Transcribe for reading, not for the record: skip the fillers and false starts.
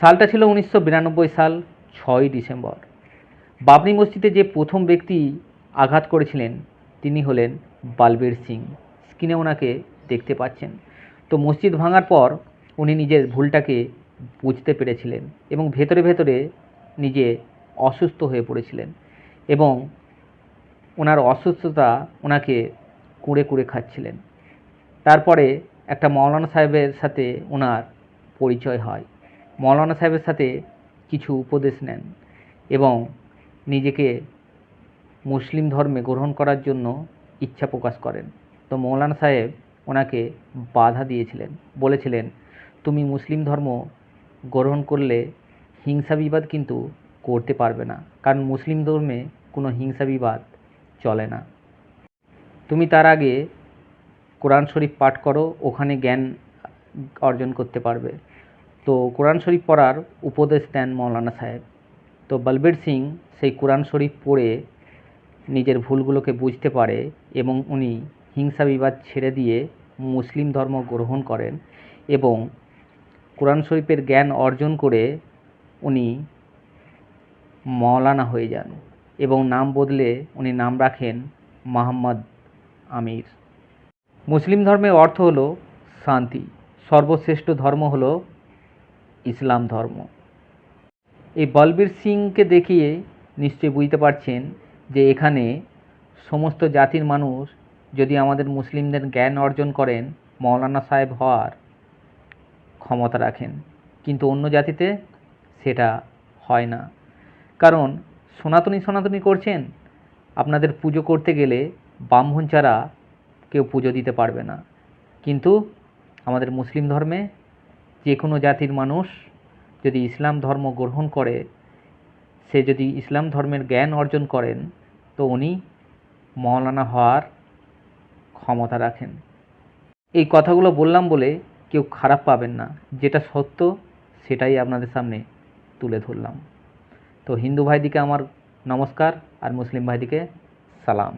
সালটা ছিল 1992 সাল 6ই ডিসেম্বর। বাবরি মসজিদে যে প্রথম ব্যক্তি আঘাত করেছিলেন তিনি হলেন বলবীর সিং। স্ক্রিনে ওনাকে দেখতে পাচ্ছেন। তো মসজিদ ভাঙার পর উনি নিজের ভুলটাকে বুঝতে পেরেছিলেন এবং ভেতরে ভেতরে নিজে অসুস্থ হয়ে পড়েছিলেন এবং ওনার অসুস্থতা ওনাকে কুঁড়ে কুঁড়ে খাচ্ছিলেন। তারপরে একটা মৌলানা সাহেবের সাথে ওনার পরিচয় হয়। মৌলানা সাহেবের সাথে কিছু উপদেশ নেন এবং নিজেকে মুসলিম ধর্মে গ্রহণ করার জন্য ইচ্ছা প্রকাশ করেন। তো মৌলানা সাহেব ওনাকে বাধা দিয়েছিলেন, বলেছিলেন তুমি মুসলিম ধর্ম গ্রহণ করলে হিংসা বিবাদ কিন্তু করতে পারবে না, কারণ মুসলিম ধর্মে কোনো হিংসা বিবাদ চলে না। তুমি তার আগে কোরআন শরীফ পাঠ করো, ওখানে জ্ঞান অর্জন করতে পারবে। তো কোরআন শরীফ পড়ার উপদেশ দেন মৌলানা সাহেব। তো বলবীর সিং সেই কোরআন শরীফ পড়ে নিজের ভুলগুলোকে বুঝতে পারে এবং উনি হিংসা বিবাদ ছেড়ে দিয়ে মুসলিম ধর্ম গ্রহণ করেন এবং কোরআন শরীফের জ্ঞান অর্জন করে উনি মৌলানা হয়ে যান এবং নাম বদলে উনি নাম রাখেন মোহাম্মদ আমির। মুসলিম ধর্মের অর্থ হলো শান্তি। সর্বশ্রেষ্ঠ ধর্ম হলো ইসলাম ধর্ম। এই বলবীর সিংকে দেখিয়ে নিশ্চয়ই বুঝতে পারছেন যে এখানে সমস্ত জাতির মানুষ যদি আমাদের মুসলিমদের জ্ঞান অর্জন করেন মৌলানা সাহেব হওয়ার ক্ষমতা রাখেন, কিন্তু অন্য জাতিতে সেটা হয় না। কারণ সনাতনী করছেন, আপনাদের পুজো করতে গেলে ব্রাহ্মণ ছাড়া কেউ পুজো দিতে পারবে না। কিন্তু আমাদের মুসলিম ধর্মে যে কোনো জাতির মানুষ যদি ইসলাম ধর্ম গ্রহণ করে, সে যদি ইসলাম ধর্মের জ্ঞান অর্জন করেন তো উনি মৌলানা হওয়ার ক্ষমতা রাখেন। এই কথাগুলো বললাম বলে কেউ খারাপ পাবেন না, যেটা সত্য সেটাই আপনাদের সামনে তুলে ধরলাম। তো হিন্দু ভাইদিকে আমার নমস্কার আর মুসলিম ভাইদিকে সালাম।